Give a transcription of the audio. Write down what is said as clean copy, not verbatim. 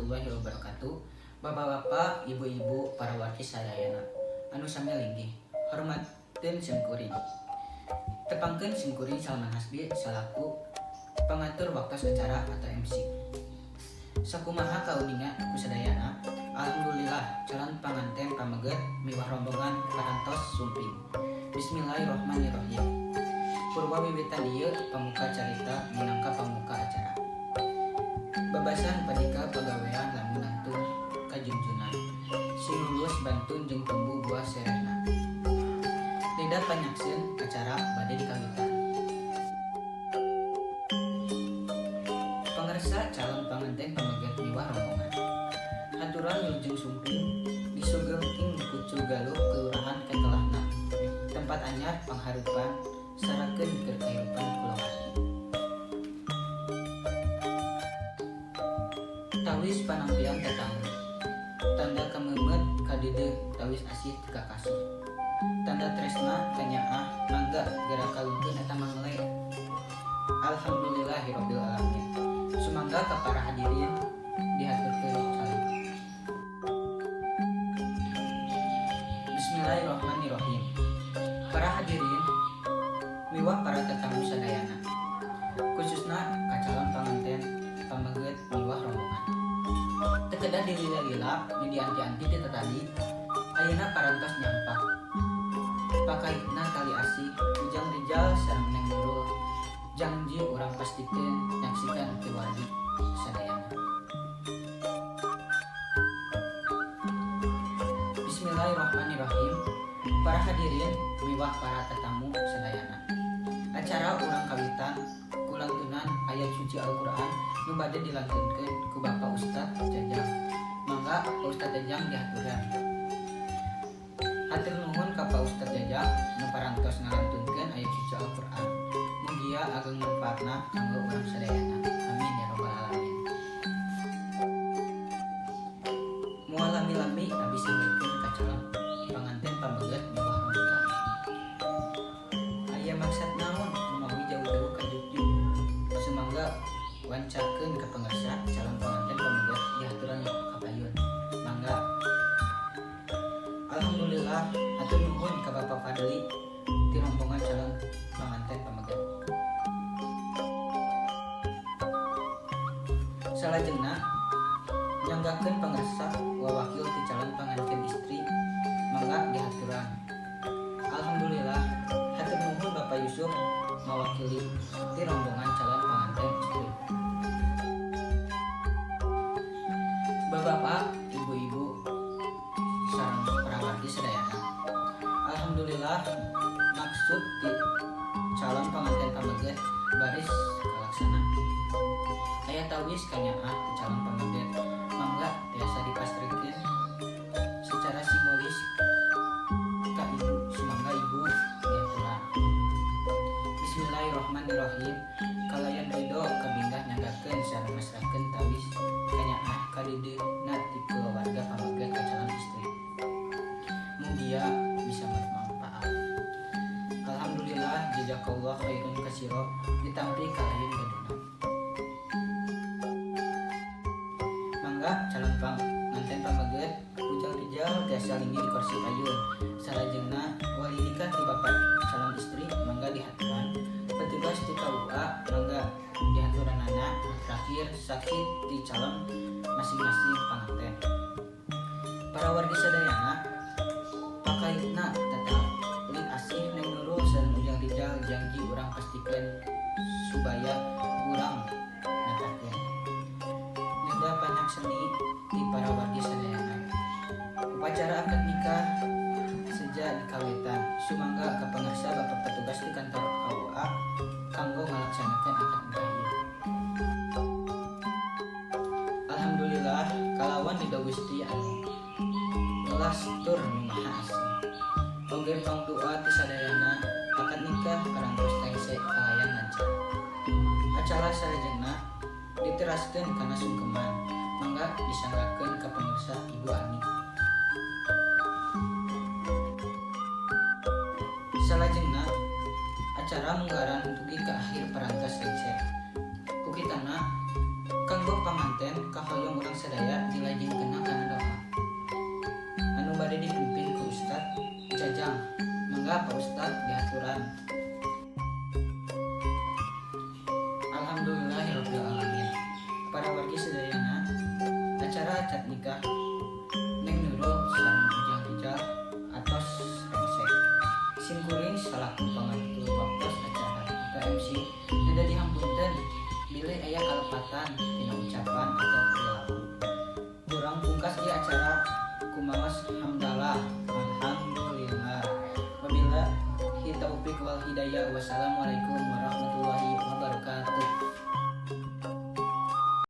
warahmatullahi wabarakatuh. Bapak-bapak, ibu-ibu, para wargi sadayana anu sami linggih hormatkeun simkuring. Tepangkeun simkuring Salman Hasbi salaku pangatur waktos acara atau MC. Sakumaha kauninga ku sadayana. Alhamdulillah calon panganten pameget miwah rombongan parantos sumping. Bismillahirrahmanirrahim. Purwa wiwitan ieu pamuka carita minangka pamuka acara. Babasan padika pagawean lamun nantun kajunjunan. Si lulus bantun jeung tumbuh buah serena. Lidah panyaksieun acara bade dikawitan. Pangarsa calon panganten pameget miwah rombongan. Haturan wilujeng sumping disugengking Kucu Galuh kelurahan Ketelahna. Tempat anyar pangharupan sarakeun keur kahirupan kulawargi. Tawis panampian tetamu. Tanda kamemet kadede tawis asih teu kakasih. Tanda tresna kanyaah mangga geura kalungkeun eta mangle. Alhamdulillahirabbil alamin. Sumangga ka para hadirin dihaturkeun salam. Bismillahirrahmanirrahim. Para hadirin miwah para tetamu sadayana, khususna ka calon panganten pameget miwah rombongan. Tekedah dilila-lila di dianti-anti teu tadi ayeuna parantos nyampak. Pakaitna tali asih ujang rijal sareng Neng Nurul janji urang pastikeun nyaksikan keluargi sadayana. Bismillahirrahmanirrahim. Para hadirin miwah para tetamu sadayana. Acara urang kawitan kulantunan ayat suci Al-Qur'an nu bade dilantunkeun ku Bapak Ustad Jajang. Mangga Pak Ustad Jajang dihaturkan. Hatur nuhun ka Pak Ustad Jajang nu parantos ngalantunkeun ayat suci Al-Qur'an. Mugia ageng manfaatna kanggo urang sadayana. Amin ya rabbal alamin. Moal lami-lami abdi sampikeun ka calon panganten pameget miwah rombongan. Aya maksud naon numawi jauh-jauh ka Jogja? Sumangga wancakeun ka pangarsa calon panganten pameget dihaturan ka payun. Mangga. Alhamdulillah hatur nuhun ka Bapak Fadli ti rombongan calon panganten pameget. Salajengna nyanggakeun pangarsa wawakil ti calon panganten istri. Mangga dihaturan. Alhamdulillah hatur nuhun Bapak Yusuf mawakili ti rombongan calon panganten istri. Bapak-bapak, ibu-ibu, sareng para wargi sadayana. Alhamdulillah maksud ti calon panganten pameget baris kalaksana. Aya tawis kanyaah ti calon pameget mangga tiasa dipastrikeun secara simbolis ka ibu. Sumangga ibu diaturan. Bismillahirrahmanirrahim. Kalayan ridho kabinggah nyanggakeun sareng masrakeun tawis kanyaah kadideuna ti keluarga pameget ka calon istri. Mugia bisa bermanfaat. Alhamdulillah jazakallah khairan katsira ditampi ka layan gaduna. Mangga calon panganten pameget ujang rijal tiasa linggih di kursi payun. Salajengna wali nikah ti bapak calon istri mangga dihaturan. Petugas ti KUA mangga dihaturanana. Terakhir saksi ti calon masing-masing panganten. Para wargi sadayana pakaitna tetap lin asih Neng Nurul sareng ujang rijal janji urang pastikeun supaya urang natakeun. Nida panyak seni ti para wargi sadayana. Upacara akad nikah sejak dikawitan. Sumangga ka pangarsa Bapak petugas di kantor KUA kanggo ngalaksanakeun akad nikah ieu. Alhamdulillah kalawan ridho Gusti anu welas tur nu maha asih. Oge pangdoa ti sadayana akad nikah parantos tengse kalayan lancar. Acara salajengna diteraskeun kana sungkeman. Mangga disanggakeun ka pamirsa Ibu Ani. Salajengna acara munggaran dugi ka akhir parantos tengse. Kukitana kanggo panganten kahoyong urang sadaya diaturan. Alhamdulillahirobbilalamin. Para wargi sedayana, acara akad nikah Neng Nurul sareng Ujang Rijal atos rengsek simkuring salaku pangantu waktos acara atau MC nada dihampunten bila aya kalepatan tina ucapan atau perilaku. Kurang pungkas di acara kumaos hamdalah alhamdulillah. Wabillahi taufiq wal hidayah. Wassalamualaikum warahmatullahi wabarakatuh.